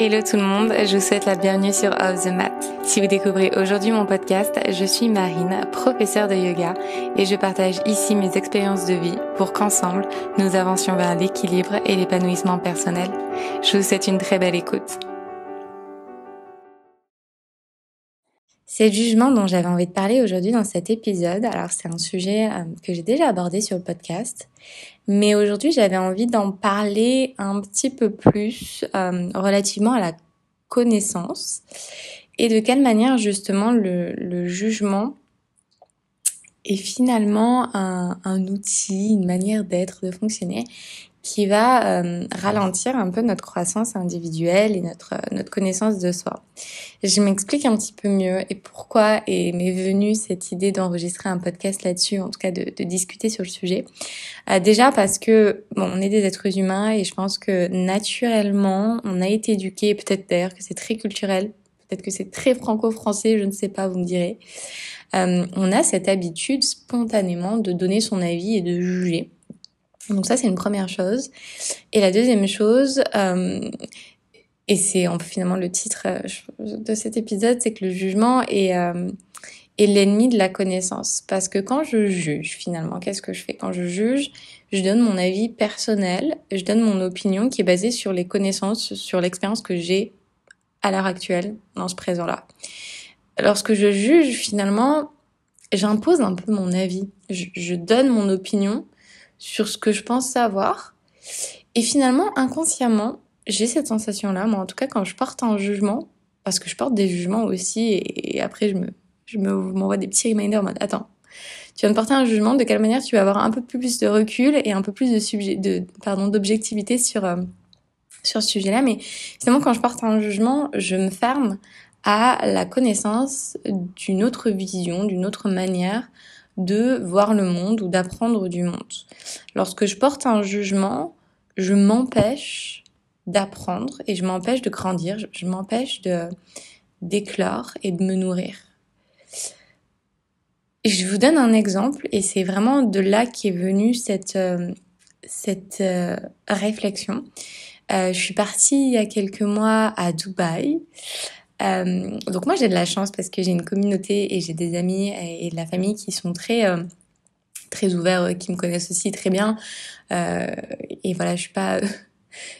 Hello tout le monde, je vous souhaite la bienvenue sur Off the Mat. Si vous découvrez aujourd'hui mon podcast, je suis Marine, professeure de yoga et je partage ici mes expériences de vie pour qu'ensemble, nous avancions vers l'équilibre et l'épanouissement personnel. Je vous souhaite une très belle écoute. C'est le jugement dont j'avais envie de parler aujourd'hui dans cet épisode. Alors c'est un sujet que j'ai déjà abordé sur le podcast, mais aujourd'hui j'avais envie d'en parler un petit peu plus relativement à la connaissance et de quelle manière justement le jugement est finalement un outil, une manière d'être, de fonctionner qui va ralentir un peu notre croissance individuelle et notre connaissance de soi. Je m'explique un petit peu mieux et pourquoi m'est venue cette idée d'enregistrer un podcast là-dessus, en tout cas de discuter sur le sujet. Déjà parce que on est des êtres humains et je pense que naturellement, on a été éduqués, peut-être d'ailleurs que c'est très culturel, peut-être que c'est très franco-français, je ne sais pas, vous me direz. On a cette habitude spontanément de donner son avis et de juger. Donc ça, c'est une première chose. Et la deuxième chose, et c'est finalement le titre de cet épisode, c'est que le jugement est l'ennemi de la connaissance. Parce que quand je juge, finalement, qu'est-ce que je fais? Quand je juge, je donne mon avis personnel, je donne mon opinion qui est basée sur les connaissances, sur l'expérience que j'ai à l'heure actuelle, dans ce présent-là. Lorsque je juge, finalement, j'impose un peu mon avis. Je donne mon opinion sur ce que je pense savoir. Et finalement, inconsciemment, j'ai cette sensation-là, moi en tout cas quand je porte un jugement, parce que je porte des jugements aussi, et après je m'envoie des petits reminders en mode attends, tu viens de porter un jugement, de quelle manière tu vas avoir un peu plus de recul et un peu plus d'objectivité sur ce sujet-là. Mais finalement, quand je porte un jugement, je me ferme à la connaissance d'une autre vision, d'une autre manière de voir le monde ou d'apprendre du monde. Lorsque je porte un jugement, je m'empêche d'apprendre et je m'empêche de grandir, je m'empêche d'éclore et de me nourrir. Je vous donne un exemple et c'est vraiment de là qu'est venue cette réflexion. Je suis partie il y a quelques mois à Dubaï. Donc moi j'ai de la chance parce que j'ai une communauté et j'ai des amis et de la famille qui sont très ouverts, qui me connaissent aussi très bien. Et voilà, je suis pas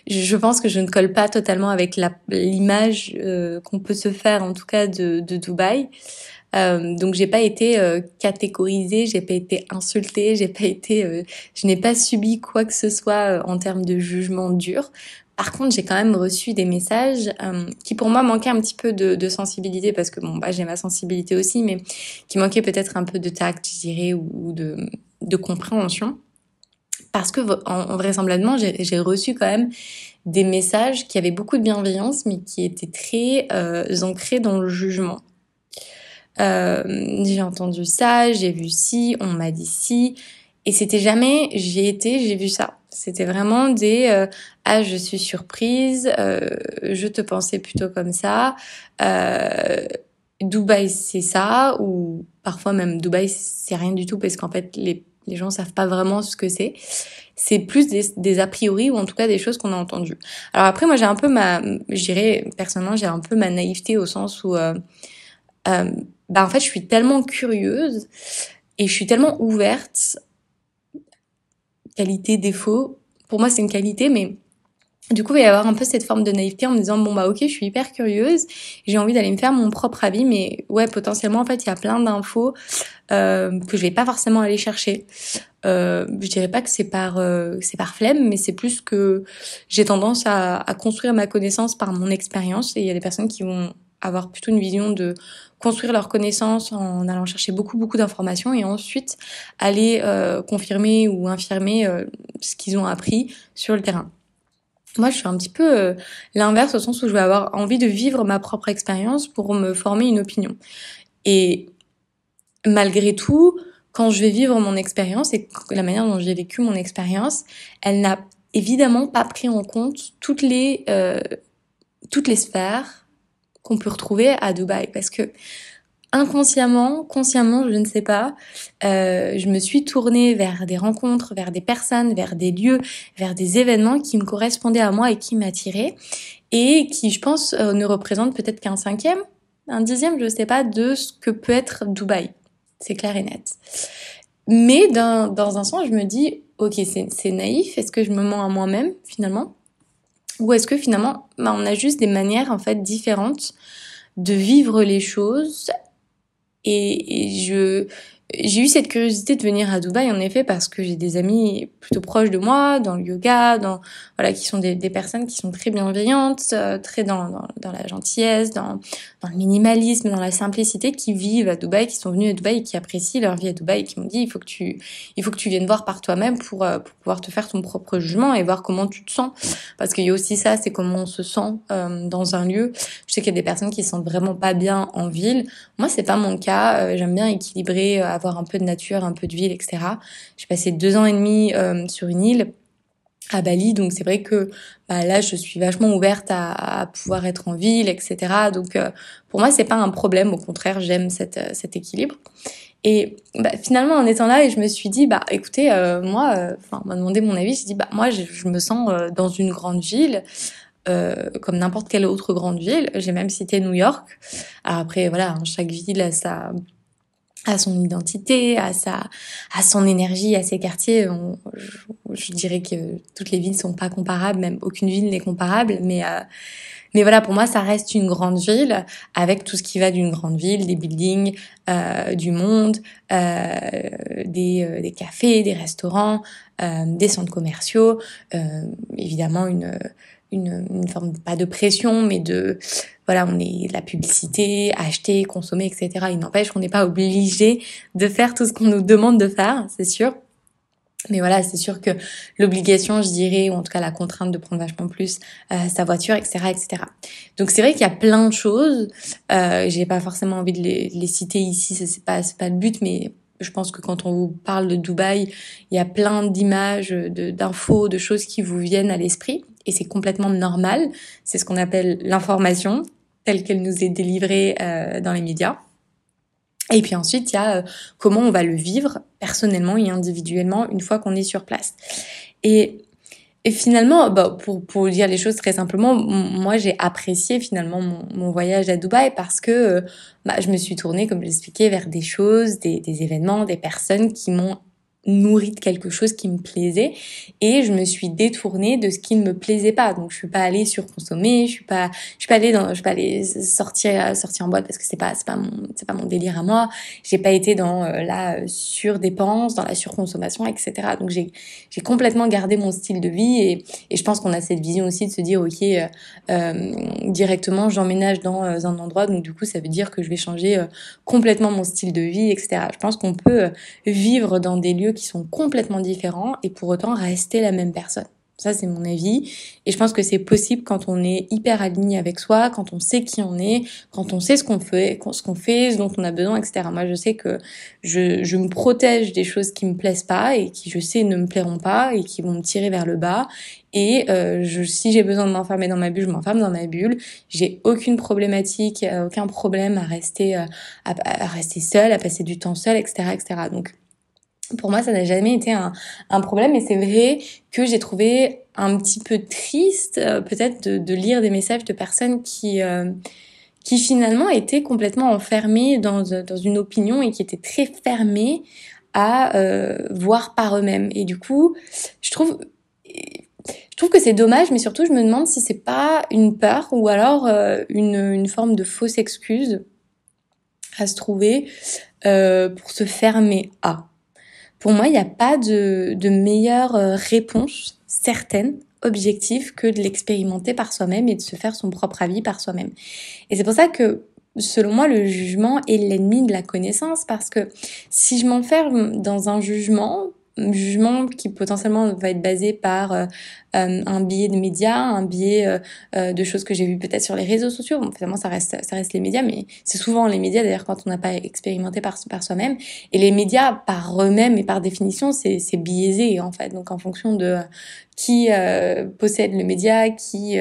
je pense que je ne colle pas totalement avec l'image qu'on peut se faire en tout cas de Dubaï. Donc j'ai pas été catégorisée, j'ai pas été insultée, je n'ai pas subi quoi que ce soit en termes de jugement dur. Par contre, j'ai quand même reçu des messages qui pour moi manquaient un petit peu de sensibilité parce que j'ai ma sensibilité aussi, mais qui manquaient peut-être un peu de tact, je dirais, ou de compréhension. Parce que vraisemblablement, j'ai reçu quand même des messages qui avaient beaucoup de bienveillance, mais qui étaient très ancrés dans le jugement. J'ai entendu ça, j'ai vu ci, on m'a dit ci, et c'était jamais j'ai vu ça. C'était vraiment des je suis surprise, je te pensais plutôt comme ça, Dubaï c'est ça, ou parfois même Dubaï c'est rien du tout parce qu'en fait les gens savent pas vraiment ce que c'est. C'est plus des a priori ou en tout cas des choses qu'on a entendues. Alors après moi j'ai un peu je dirais personnellement j'ai un peu ma naïveté au sens où en fait je suis tellement curieuse et je suis tellement ouverte, qualité, défaut, pour moi c'est une qualité, mais du coup il va y avoir un peu cette forme de naïveté en me disant ok je suis hyper curieuse, j'ai envie d'aller me faire mon propre avis, mais ouais potentiellement en fait il y a plein d'infos que je vais pas forcément aller chercher. Je dirais pas que c'est par flemme, mais c'est plus que j'ai tendance à construire ma connaissance par mon expérience, et il y a des personnes qui vont avoir plutôt une vision de construire leur connaissance en allant chercher beaucoup d'informations et ensuite aller confirmer ou infirmer ce qu'ils ont appris sur le terrain. Moi, je suis un petit peu l'inverse au sens où je vais avoir envie de vivre ma propre expérience pour me former une opinion. Et malgré tout, quand je vais vivre mon expérience et la manière dont j'ai vécu mon expérience, elle n'a évidemment pas pris en compte toutes les sphères qu'on peut retrouver à Dubaï, parce que inconsciemment, consciemment, je ne sais pas, je me suis tournée vers des rencontres, vers des personnes, vers des lieux, vers des événements qui me correspondaient à moi et qui m'attiraient. et qui, je pense, ne représente peut-être qu'un cinquième, un dixième, je sais pas, de ce que peut être Dubaï. C'est clair et net. Mais dans un sens, je me dis, ok, c'est naïf, est-ce que je me mens à moi-même, finalement? Ou est-ce que finalement, on a juste des manières, en fait, différentes de vivre les choses et j'ai eu cette curiosité de venir à Dubaï en effet parce que j'ai des amis plutôt proches de moi dans le yoga, voilà, qui sont des personnes qui sont très bienveillantes, très dans la gentillesse, dans le minimalisme, dans la simplicité, qui vivent à Dubaï, qui sont venus à Dubaï, et qui apprécient leur vie à Dubaï, et qui m'ont dit il faut que tu viennes voir par toi-même pour pouvoir te faire ton propre jugement et voir comment tu te sens, parce qu'il y a aussi ça, c'est comment on se sent dans un lieu. Je sais qu'il y a des personnes qui se sentent vraiment pas bien en ville. Moi, c'est pas mon cas. J'aime bien équilibrer, avoir un peu de nature, un peu de ville, etc. J'ai passé 2 ans et demi sur une île à Bali, donc c'est vrai que là, je suis vachement ouverte à pouvoir être en ville, etc. Donc pour moi, c'est pas un problème. Au contraire, j'aime cet équilibre. Et finalement, en étant là, et je me suis dit, écoutez, moi, on m'a demandé mon avis. J'ai dit, moi, je me sens dans une grande ville. Comme n'importe quelle autre grande ville. J'ai même cité New York. Alors après, voilà, chaque ville a son identité, a son énergie, a ses quartiers. Je dirais que toutes les villes sont pas comparables, même aucune ville n'est comparable, mais voilà, pour moi, ça reste une grande ville avec tout ce qui va d'une grande ville, des buildings, du monde, des cafés, des restaurants, des centres commerciaux, évidemment une forme, pas de pression, mais voilà, on est la publicité, acheter, consommer, etc. Il n'empêche qu'on n'est pas obligé de faire tout ce qu'on nous demande de faire, c'est sûr. Mais voilà, c'est sûr que l'obligation, je dirais, ou en tout cas la contrainte de prendre vachement plus sa voiture, etc., etc. Donc c'est vrai qu'il y a plein de choses. J'ai pas forcément envie de les citer ici, c'est pas le but, mais je pense que quand on vous parle de Dubaï, il y a plein d'images, d'infos, de choses qui vous viennent à l'esprit, et c'est complètement normal. C'est ce qu'on appelle l'information telle qu'elle nous est délivrée dans les médias. Et puis ensuite, il y a comment on va le vivre personnellement et individuellement une fois qu'on est sur place. Et finalement, pour dire les choses très simplement, moi j'ai apprécié finalement mon voyage à Dubaï parce que je me suis tournée, comme je l'expliquais, vers des choses, des événements, des personnes qui m'ont nourri de quelque chose qui me plaisait, et je me suis détournée de ce qui ne me plaisait pas. Donc je suis pas allée surconsommer, je suis pas allée sortir en boîte parce que c'est pas mon délire à moi. J'ai pas été dans la surdépense, dans la surconsommation, etc. Donc j'ai complètement gardé mon style de vie, et je pense qu'on a cette vision aussi de se dire ok, directement j'emménage dans un endroit, donc du coup ça veut dire que je vais changer complètement mon style de vie, etc. Je pense qu'on peut vivre dans des lieux qui sont complètement différents et pour autant rester la même personne. Ça, c'est mon avis. Et je pense que c'est possible quand on est hyper aligné avec soi, quand on sait qui on est, quand on sait ce qu'on fait, ce dont on a besoin, etc. Moi, je sais que je me protège des choses qui me plaisent pas et qui, je sais, ne me plairont pas et qui vont me tirer vers le bas. Et si j'ai besoin de m'enfermer dans ma bulle, je m'enferme dans ma bulle. J'ai aucune problématique, aucun problème à rester seule, à passer du temps seule, etc., etc. Donc, pour moi, ça n'a jamais été un problème, et c'est vrai que j'ai trouvé un petit peu triste, peut-être, de lire des messages de personnes qui finalement étaient complètement enfermées dans une opinion et qui étaient très fermées à voir par eux-mêmes. Et du coup, je trouve que c'est dommage, mais surtout, je me demande si c'est pas une peur ou alors une forme de fausse excuse à se trouver pour se fermer à. Pour moi, il n'y a pas de meilleure réponse certaine, objective, que de l'expérimenter par soi-même et de se faire son propre avis par soi-même. Et c'est pour ça que, selon moi, le jugement est l'ennemi de la connaissance, parce que si je m'enferme dans un jugement qui potentiellement va être basé par un biais de médias, un biais de choses que j'ai vues peut-être sur les réseaux sociaux. Bon, finalement, ça reste les médias, mais c'est souvent les médias, d'ailleurs, quand on n'a pas expérimenté par soi-même. Et les médias, par eux-mêmes et par définition, c'est biaisé, en fait. Donc, en fonction de qui possède le média, qui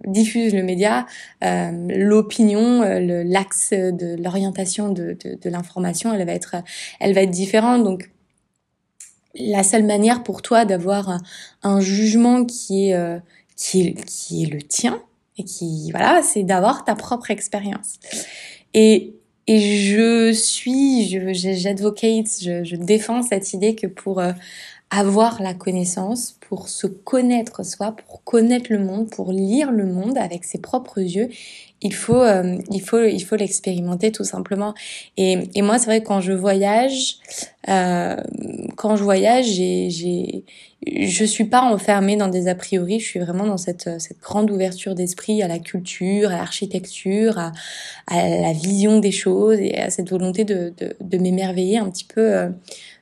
diffuse le média, l'opinion, l'axe de l'orientation de l'information, elle va être différente. Donc, la seule manière pour toi d'avoir un jugement qui est le tien et qui, voilà, c'est d'avoir ta propre expérience. Et j'advocate, je défends cette idée que pour avoir la connaissance, pour se connaître soi, pour connaître le monde, pour lire le monde avec ses propres yeux, il faut l'expérimenter tout simplement. Et moi, c'est vrai que euh, quand je voyage, je suis pas enfermée dans des a priori. Je suis vraiment dans cette grande ouverture d'esprit à la culture, à l'architecture, à la vision des choses et à cette volonté de m'émerveiller un petit peu.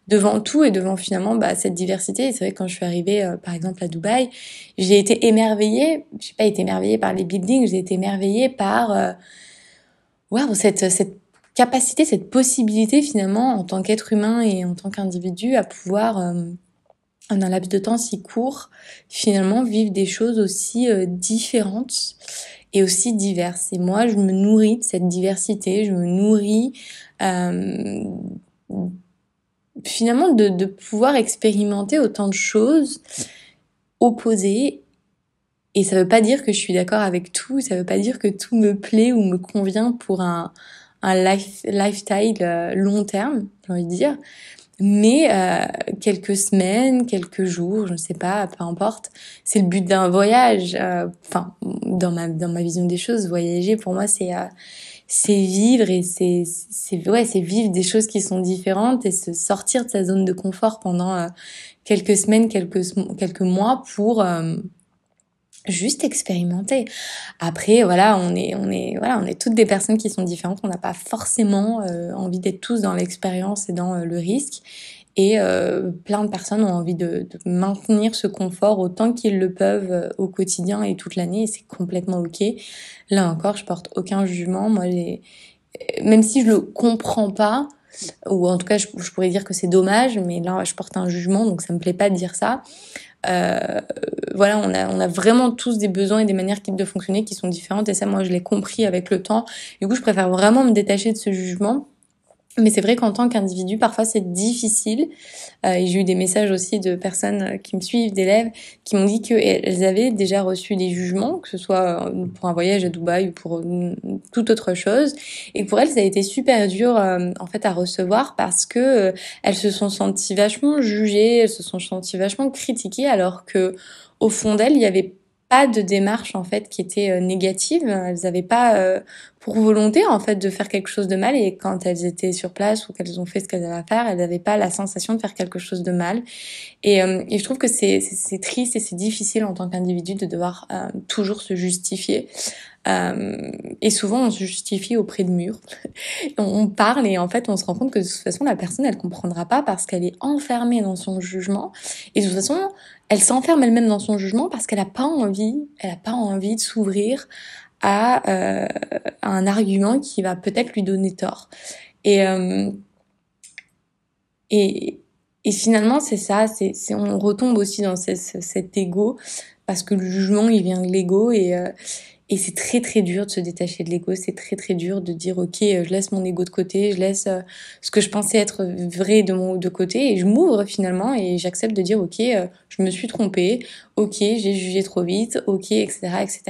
Devant tout et devant finalement cette diversité. Et c'est vrai que quand je suis arrivée par exemple à Dubaï, j'ai été émerveillée, j'ai pas été émerveillée par les buildings, j'ai été émerveillée par waouh, cette capacité, cette possibilité finalement en tant qu'être humain et en tant qu'individu à pouvoir en un laps de temps si court finalement vivre des choses aussi différentes et aussi diverses. Et moi, je me nourris de cette diversité, je me nourris euh, finalement de pouvoir expérimenter autant de choses opposées. Et ça veut pas dire que je suis d'accord avec tout, ça veut pas dire que tout me plaît ou me convient pour un lifestyle long terme, j'ai envie de dire. Mais quelques semaines, quelques jours, je ne sais pas, peu importe. C'est le but d'un voyage. Enfin, dans ma vision des choses, voyager pour moi c'est vivre et c'est vivre des choses qui sont différentes et se sortir de sa zone de confort pendant quelques semaines, quelques mois pour juste expérimenter. Après, voilà, on est toutes des personnes qui sont différentes. On n'a pas forcément envie d'être tous dans l'expérience et dans le risque. Et plein de personnes ont envie de maintenir ce confort autant qu'ils le peuvent au quotidien et toute l'année. Et c'est complètement ok. Là encore, je porte aucun jugement. Moi, même si je le comprends pas, ou en tout cas, je pourrais dire que c'est dommage, mais là, je porte un jugement, donc ça me plaît pas de dire ça. Euh, voilà, on a vraiment tous des besoins et des manières de fonctionner qui sont différentes et ça, moi, je l'ai compris avec le temps. Du coup, je préfère vraiment me détacher de ce jugement. Mais c'est vrai qu'en tant qu'individu, parfois c'est difficile. Et j'ai eu des messages aussi de personnes qui me suivent, d'élèves, qui m'ont dit qu'elles avaient déjà reçu des jugements, que ce soit pour un voyage à Dubaï ou pour toute autre chose. Et pour elles, ça a été super dur en fait à recevoir parce que elles se sont senties vachement jugées, elles se sont senties vachement critiquées, alors que au fond d'elles, il y avait pas de démarche en fait qui était négative. Elles n'avaient pas pour volonté en fait de faire quelque chose de mal et quand elles étaient sur place ou qu'elles ont fait ce qu'elles avaient à faire, elles n'avaient pas la sensation de faire quelque chose de mal. Et je trouve que c'est triste et c'est difficile en tant qu'individu de devoir toujours se justifier. Et souvent on se justifie auprès de murs. On parle et en fait on se rend compte que de toute façon la personne elle comprendra pas parce qu'elle est enfermée dans son jugement et de toute façon elle s'enferme elle-même dans son jugement parce elle a pas envie de s'ouvrir à un argument qui va peut-être lui donner tort. Et et, et finalement c'est ça, on retombe aussi dans cet ego parce que le jugement il vient de l'ego et c'est très très dur de se détacher de l'ego, c'est très très dur de dire ok, je laisse mon ego de côté, je laisse ce que je pensais être vrai de côté et je m'ouvre finalement et j'accepte de dire ok, je me suis trompée, ok, j'ai jugé trop vite, ok, etc. etc.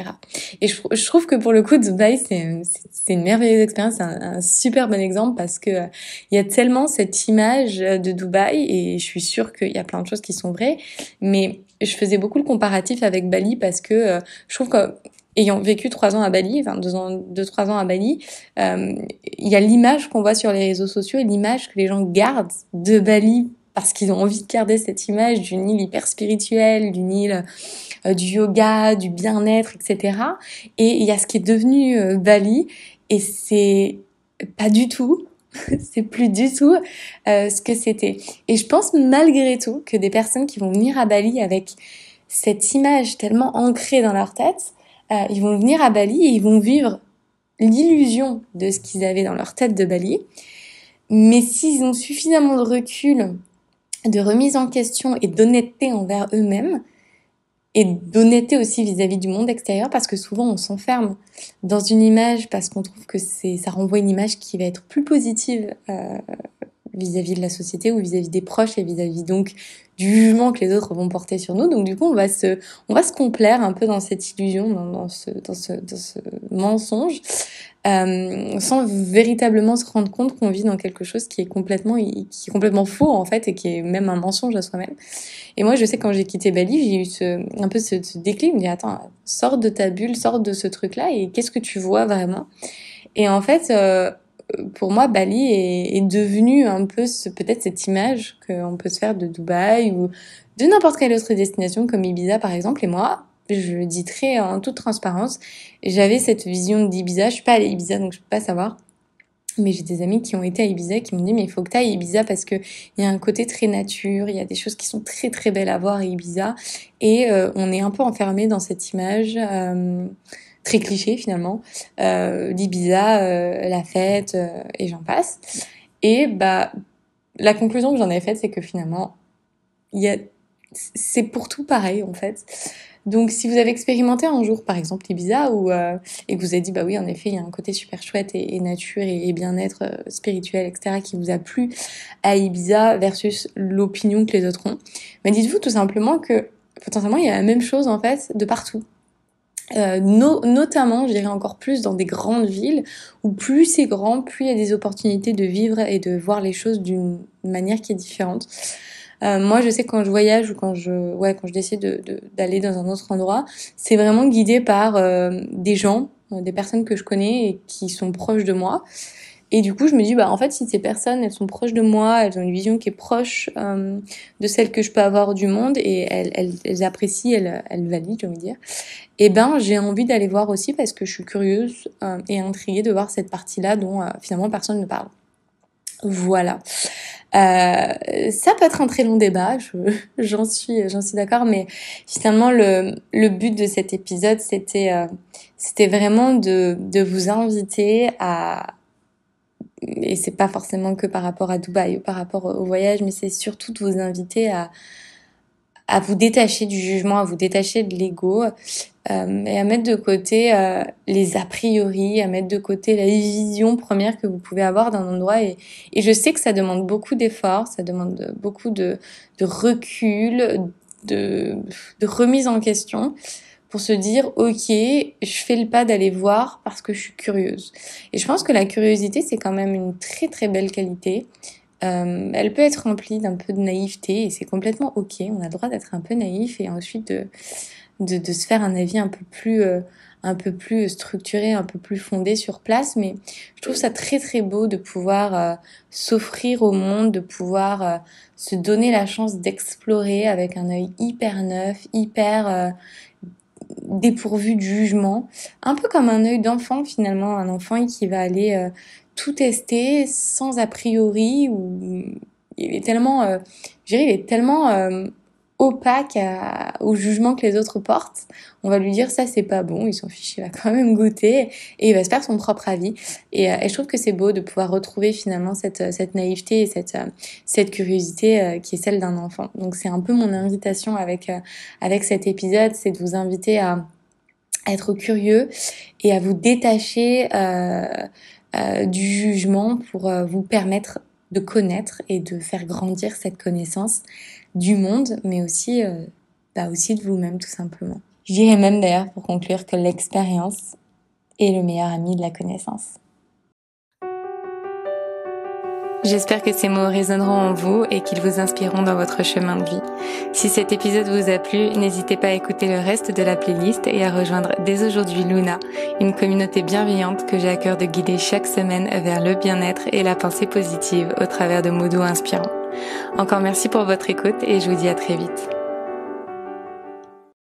Et je trouve que pour le coup Dubaï c'est une merveilleuse expérience, c'est un super bon exemple parce que il y a tellement cette image de Dubaï et je suis sûre qu'il y a plein de choses qui sont vraies, mais je faisais beaucoup le comparatif avec Bali parce que je trouve que ayant vécu 3 ans à Bali, enfin 2, 3 ans à Bali, il y a l'image qu'on voit sur les réseaux sociaux et l'image que les gens gardent de Bali parce qu'ils ont envie de garder cette image d'une île hyper spirituelle, d'une île du yoga, du bien-être, etc. Et il y a ce qui est devenu Bali et c'est pas du tout, c'est plus du tout ce que c'était. Et je pense malgré tout que des personnes qui vont venir à Bali avec cette image tellement ancrée dans leur tête, ils vont venir à Bali et ils vont vivre l'illusion de ce qu'ils avaient dans leur tête de Bali. Mais s'ils ont suffisamment de recul, de remise en question et d'honnêteté envers eux-mêmes, et d'honnêteté aussi vis-à-vis du monde extérieur, parce que souvent on s'enferme dans une image parce qu'on trouve que ça renvoie une image qui va être plus positive vis-à-vis de la société ou vis-à-vis des proches et vis-à-vis donc du jugement que les autres vont porter sur nous. Donc du coup, on va se complaire un peu dans cette illusion, dans ce mensonge, sans véritablement se rendre compte qu'on vit dans quelque chose qui est complètement faux en fait et qui est même un mensonge à soi-même. Et moi, je sais quand j'ai quitté Bali, j'ai eu un peu ce déclic, je me dis attends, sors de ta bulle, sors de ce truc-là et qu'est-ce que tu vois vraiment? Et en fait, pour moi, Bali est devenu un peu peut-être cette image qu'on peut se faire de Dubaï ou de n'importe quelle autre destination comme Ibiza par exemple. Et moi, je le dis très en toute transparence, j'avais cette vision d'Ibiza. Je suis pas allée à Ibiza donc je peux pas savoir. Mais j'ai des amis qui ont été à Ibiza qui m'ont dit mais il faut que tu ailles à Ibiza parce que il y a un côté très nature, il y a des choses qui sont très très belles à voir à Ibiza et on est un peu enfermé dans cette image très cliché finalement d'Ibiza, la fête et j'en passe. Et bah la conclusion que j'en ai faite c'est que finalement il y a c'est pour tout pareil en fait. Donc si vous avez expérimenté un jour par exemple Ibiza ou et que vous avez dit bah oui en effet il y a un côté super chouette et nature et bien-être spirituel etc qui vous a plu à Ibiza versus l'opinion que les autres ont, bah dites-vous tout simplement que potentiellement il y a la même chose en fait de partout. Notamment, je dirais encore plus dans des grandes villes où plus c'est grand, plus il y a des opportunités de vivre et de voir les choses d'une manière qui est différente. Moi, je sais que quand je voyage ou quand je décide d'aller dans un autre endroit, c'est vraiment guidé par des gens, des personnes que je connais et qui sont proches de moi. Et du coup, je me dis, bah en fait, si ces personnes, elles sont proches de moi, elles ont une vision qui est proche de celle que je peux avoir du monde et elles apprécient, elles valident, j'ai envie de dire. Eh ben, j'ai envie d'aller voir aussi parce que je suis curieuse et intriguée de voir cette partie-là dont finalement personne ne parle. Voilà. Ça peut être un très long débat, j'en suis d'accord, mais finalement le but de cet épisode c'était vraiment de vous inviter à, et c'est pas forcément que par rapport à Dubaï ou par rapport au voyage, mais c'est surtout de vous inviter à vous détacher du jugement, à vous détacher de l'ego et à mettre de côté les a priori, à mettre de côté la vision première que vous pouvez avoir d'un endroit. Et je sais que ça demande beaucoup d'efforts, ça demande beaucoup de recul, de remise en question pour se dire ok, je fais le pas d'aller voir parce que je suis curieuse. Et je pense que la curiosité c'est quand même une très très belle qualité. Elle peut être remplie d'un peu de naïveté et c'est complètement ok. On a le droit d'être un peu naïf et ensuite de se faire un avis un peu plus structuré, un peu plus fondé sur place. Mais je trouve ça très très beau de pouvoir s'offrir au monde, de pouvoir se donner la chance d'explorer avec un œil hyper neuf, hyper dépourvu de jugement, un peu comme un œil d'enfant finalement, un enfant qui va aller tout tester sans a priori, ou il est tellement, je dirais, il est tellement opaque au jugement que les autres portent. On va lui dire ça c'est pas bon, il s'en fiche, il va quand même goûter et il va se faire son propre avis. Et je trouve que c'est beau de pouvoir retrouver finalement cette naïveté et cette curiosité qui est celle d'un enfant. Donc c'est un peu mon invitation avec cet épisode, c'est de vous inviter à être curieux et à vous détacher du jugement pour vous permettre de connaître et de faire grandir cette connaissance du monde, mais aussi, aussi de vous-même tout simplement. Je dirais même d'ailleurs pour conclure que l'expérience est le meilleur ami de la connaissance. J'espère que ces mots résonneront en vous et qu'ils vous inspireront dans votre chemin de vie. Si cet épisode vous a plu, n'hésitez pas à écouter le reste de la playlist et à rejoindre dès aujourd'hui Luna, une communauté bienveillante que j'ai à cœur de guider chaque semaine vers le bien-être et la pensée positive au travers de mots doux inspirants. Encore merci pour votre écoute et je vous dis à très vite.